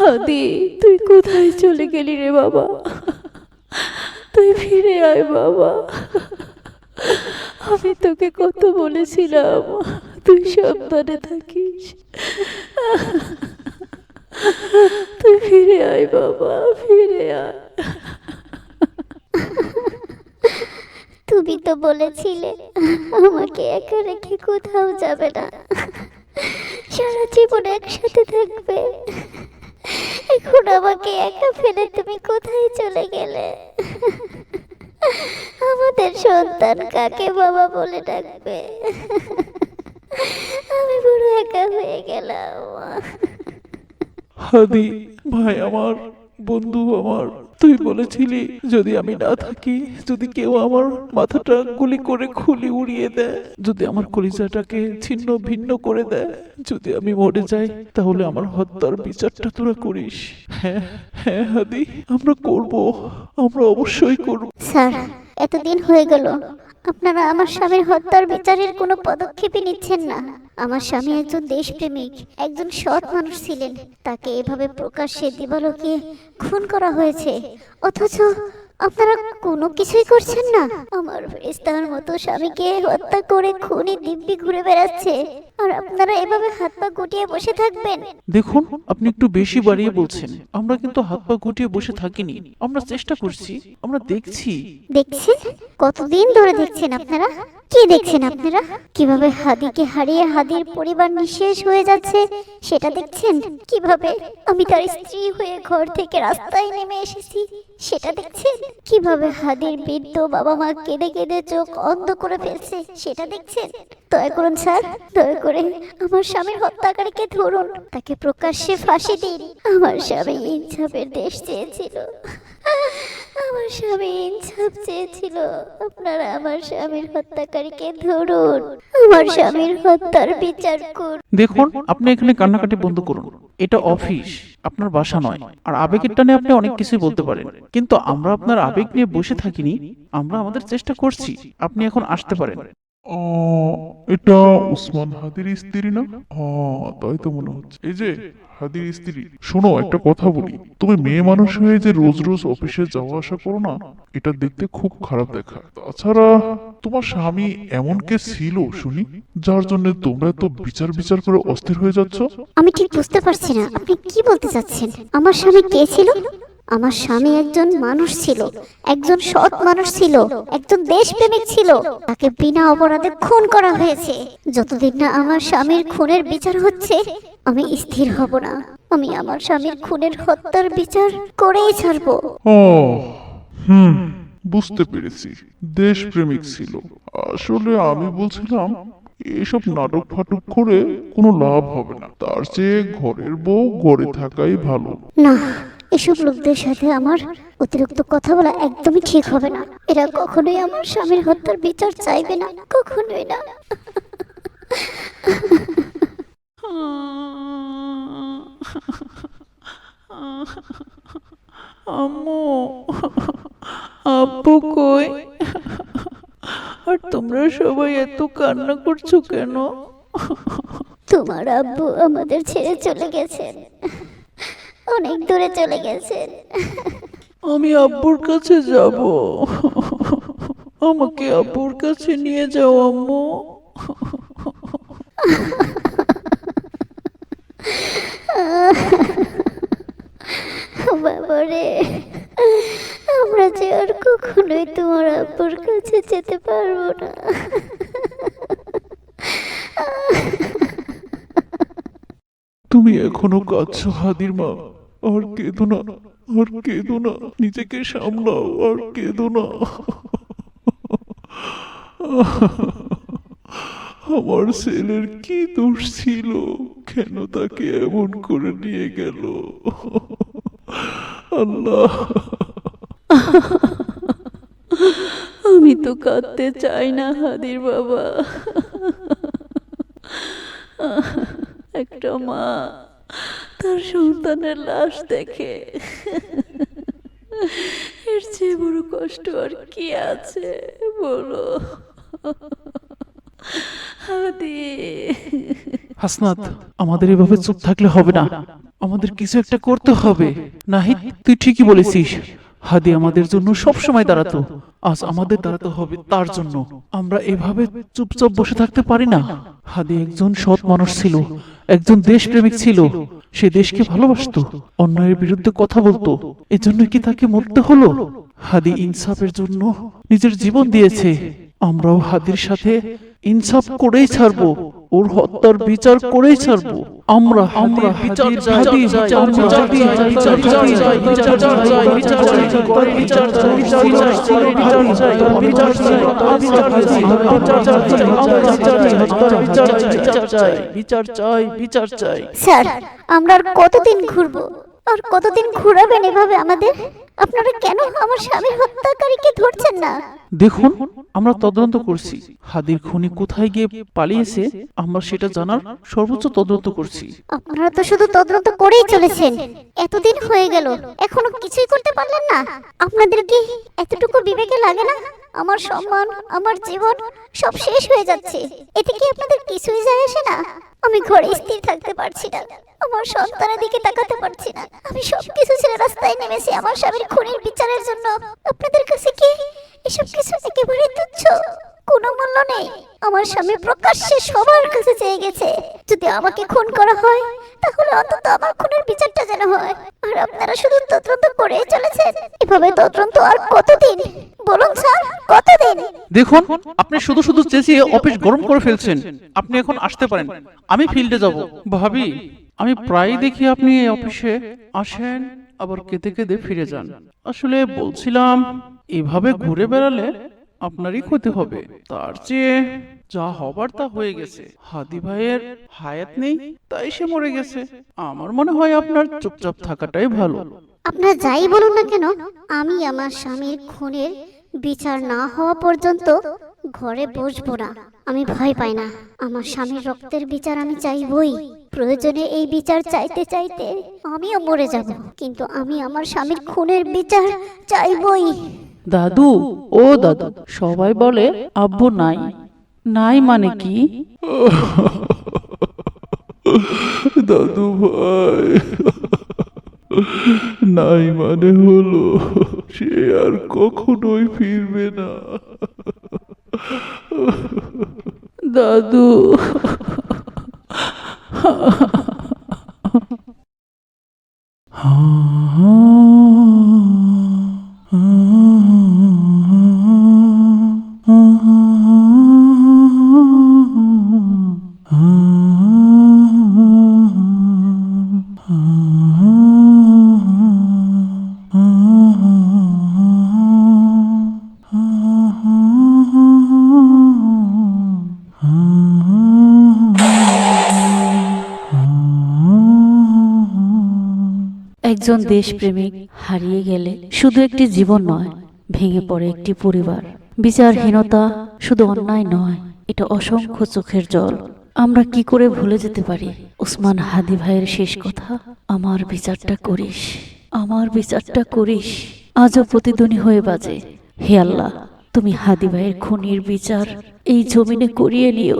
হাদি, তুই কোথায় চলে গেলি রে বাবা? তুই ফিরে আয় বাবা। আমি তোকে কত বলেছিলাম তুই সাবধানে থাকিস। তুই ফিরে আয় বাবা, ফিরে আয়। তুমি তো বলেছিলে আমাকে একা রেখে কোথাও যাবে না, সারা জীবন একসাথে থাকবে। এখন আমাকে একা ফেলে তুমি কোথায় চলে গেলে? আমাদের সন্তান কাকে বাবা বলে ডাকবে? আমি বড় একা হয়ে গেলাম। হাদি ভাই আমার, বন্ধু আমার, তুই বলেছিলি যদি আমি না থাকি, যদি কেউ আমার মাথাটা গুলি করে খুলি উড়িয়ে দেয়, যদি আমার কলিজাটাকে ছিন্ন ভিন্ন করে দেয়, যদি আমি মরে যাই, তাহলে আমার হত্যার বিচারটা তোরা করিস। হ্যাঁ হ্যাঁ হাদি, আমরা করব, আমরা অবশ্যই করব। স্যার, এতদিন হয়ে গেল আপনারা আমার স্বামীর হত্যার বিচারের কোনো পদক্ষেপই নিচ্ছেন না। আমার স্বামী একজন দেশপ্রেমিক, একজন সৎ মানুষ ছিলেন। তাকে এভাবে প্রকাশ্যে দিবালোকে খুন করা হয়েছে, অথচ আপনারা কোনো কিছুই করছেন না। আমার ফেরেশতার মতো স্বামীকে হত্যা করে খুনি দিব্যি ঘুরে বেড়াচ্ছে, আর আপনারা এভাবে হাত পা গুটিয়ে বসে থাকবেন? দেখুন, আপনি একটু বেশি বাড়িয়ে বলছেন। আমরা কিন্তু হাত পা গুটিয়ে বসে থাকিনি, আমরা চেষ্টা করছি, আমরা দেখছি। দেখছেন? কতদিন ধরে দেখছেন আপনারা? কি দেখছেন আপনারা? কিভাবে হাদিকে হারিয়ে হাদির পরিবার নিঃশেষ হয়ে যাচ্ছে সেটা দেখছেন? কিভাবে আমি তার স্ত্রী হয়ে ঘর থেকে রাস্তায় নেমে এসেছি সেটা দেখছেন? কিভাবে হাদির বৃদ্ধ বাবা মা কেঁদে কেঁদে চোখ অন্ধ করে ফেলছে সেটা দেখছেন? দয়া করুন স্যার, দয়া করে আমার স্বামীর হত্যাকারীকে ধরুন, তাকে প্রকাশ্যে ফাঁসি দিন। আমার স্বামী ইনসাফের দেশ চেয়েছিল, আমার স্বামী ইনসাফ চেয়েছিল। আপনারা আমার স্বামীর হত্যাকারীকে ধরুন, আমার স্বামীর হত্যার বিচার করুন। দেখুন, আপনি এখানে কান্নাকাটি বন্ধ করুন। এটা অফিস, আপনার বাসা নয়। আর আবেগের টানে আপনি অনেক কিছুই বলতে পারেন, কিন্তু আমরা আপনার আবেগ নিয়ে বসে থাকিনি, আমরা আমাদের চেষ্টা করছি। আপনি এখন আসতে পারেন। এটা উসমান হাদির স্ত্রী না? তাই তো মনে হচ্ছে। এই যে হাদির স্ত্রী, শোনো একটা কথা বলি। তুমি মেয়ে মানুষ হয়ে যে রোজ রোজ অফিসে যাওয়া আসা করো না, এটা দেখতে খুব খারাপ দেখা। তাছাড়া তোমার স্বামী এমন কে ছিল শুনি, যার জন্য তোমরা তো বিচার বিচার করে অস্থির হয়ে যাচ্ছ? আমি ঠিক বুঝতে পারছি না আপনি কি বলতে চাচ্ছেন। আমার স্বামী কে ছিল? আমার স্বামী একজন মানুষ ছিল, একজন সৎ মানুষ ছিল, একজন দেশপ্রেমিক ছিল। তাকে বিনা অপরাধে খুন করা হয়েছে। যতদিন না আমার স্বামীর খুনের বিচার হচ্ছে, আমি স্থির হব না। আমি আমার স্বামীর খুনের হত্যার বিচার করেই ছাড়বো। ও হুম, বুঝতে পেরেছি, দেশপ্রেমিক ছিল। আসলে আমি বলছিলাম এসব নাটক ফাটক করে কোনো লাভ হবে না, তার চেয়ে ঘরের বউ ঘরে থাকাই ভালো। না, এসব লোকদের সাথে আমার অতিরিক্ত কথা বলা একদমই ঠিক হবে না। এরা কখনোই আমার স্বামীর হত্যার বিচার চাইবে না, কখনোই না। আম্মু, আব্বু কই? আর তোমরা সবাই এত কান্না করছো কেন? তোমার আব্বু আমাদের ছেড়ে চলে গেছেন, অনেক দূরে চলে গেছেন। আমি আব্বুর কাছে যাব। আমাকে আব্বুর কাছে নিয়ে যাও আম্মু। বাবারে, আমরা যে আর কখনোই তোমার আব্বুর কাছে যেতে পারবো না। তুমি এখনো কাঁদছো হাদির মা? আর কেঁদো না, আর কেঁদো না, নিজেকে সামলাও, আর কেঁদো না। আমার ছেলের কি দোষ ছিল? কেন তাকে এমন করে নিয়ে গেল? আল্লাহ। আমি তো কাঁদতে চাই না হাদির বাবা। একটা মা তার সন্তানের লাশ দেখে এর চেয়ে বড় কষ্ট আর কি আছে বলো হাদি? হাসনাত, আমাদের এভাবে চুপ থাকলে হবে না। আমাদের কিছু একটা করতে হবে। নাহিদ, তুই ঠিকই বলেছিস। হাদি আমাদের জন্য সব সময় দাঁড়াতো, আজ আমাদের দাঁড়াতে হবে তার জন্য। আমরা এভাবে চুপচাপ বসে থাকতে পারি না। হাদি একজন সৎ মানুষ ছিল, একজন দেশপ্রেমিক ছিল। সে দেশকে ভালোবাসতো, অন্যায়ের বিরুদ্ধে কথা বলতো। এজন্য কি তাকে মরতে হলো? হাদি ইনসাফের জন্য নিজের জীবন দিয়েছে। আমরাও হাদির সাথে ইনসাফ করেই ছাড়বো, ওর হত্যার বিচার করেই ছাড়বো। আমরা আমরা বিচার চাই, বিচার চাই, বিচার চাই। স্যার, আমরা আর কতদিন ঘুরবো? আর কতদিন ঘুরাবেন এভাবে আমাদের? আপনারা কেন আমার স্বামীর হত্যাকারীকে ধরছেন না? দেখুন, আমরা তদন্ত করছি। হাদির খুনি কোথায় গিয়ে পালিয়েছে আমরা সেটা জানার সর্বোচ্চ তদন্ত করছি। আপনারা তো শুধু তদন্ত করেই চলেছেন। এতদিন হয়ে গেল, এখনো কিছুই করতে পারলেন না? আপনাদের কি এতটুকু বিবেকে লাগে না? আমার সম্মান, আমার জীবন সব শেষ হয়ে যাচ্ছে, এতে কি আপনাদের কিছুই যায় আসে না? আমি ঘরে স্থির থাকতে পারছি না, আমার সন্তানের দিকে তাকাতে পারছি না। আমি সবকিছু ছেড়ে রাস্তায় নেমেছি আমার স্বামীর খুনের বিচারের জন্য। আপনাদের কাছে কি এসব কিছু একেবারে তুচ্ছ? কোনো মূল্য নেই? আমার স্বামী প্রকাশ্যে সবার কাছে চেয়ে গেছে, যদি আমাকে খুন করা হয় তাহলে অন্তত আমার খুনের বিচারটা যেন হয়। আর আপনারা শুধু তদন্ত করে চলেছেন। এভাবে তদন্ত আর কতদিন বলুন স্যার, কতদিন? দেখুন, আপনি শুধু শুধু চেঁচিয়ে অফিস গরম করে ফেলছেন। আপনি এখন আসতে পারেন, আমি ফিল্ডে যাব। ভাবি, আমি প্রায়ই দেখি আপনি এই অফিসে আসেন আবার কেঁদে কেঁদে ফিরে যান। আসলে বলছিলাম, এভাবে ঘুরে বেড়ালে আপনারই ক্ষতি হবে। তার চেয়ে যা হবার তা হয়ে গেছে। হাদি ভাইয়ের হায়াত নেই, তাই সে মরে গেছে। আমার মনে হয় আপনার চুপচাপ থাকাটাই ভালো। আপনারা যাই বলুন না কেন, আমি আমার স্বামীর খুনের বিচার না হওয়া পর্যন্ত ঘরে বসবো না। আমি ভয় পাই না, আমার স্বামীর রক্তের বিচার আমি চাইবই। প্রয়োজনে এই বিচার চাইতে চাইতে আমিও মরে যাব, কিন্তু আমি আমার স্বামীর খুনের বিচার চাইবই। দাদু, ও দাদু, সবাই বলে আব্বু নাই। নাই মানে কি? দাদু ভাই, নাই মানে হলো সে আর কখনোই ফিরবে না। দাদু, একজন দেশপ্রেমিক হারিয়ে গেলে শুধু একটি জীবন নয়, ভেঙে পড়ে একটি পরিবার। বিচারহীনতা শুধু অন্যায় নয়, এটা অসংখ্য চোখের জল। আমরা কি করে ভুলে যেতে পারি ওসমান হাদি ভাইয়ের শেষ কথা, আমার বিচারটা করিস, আমার বিচারটা করিস। আজও প্রতিধ্বনি হয়ে বাজে, হে আল্লাহ, তুমি হাদি ভাইয়ের খুনির বিচার এই জমিনে করিয়ে নিও।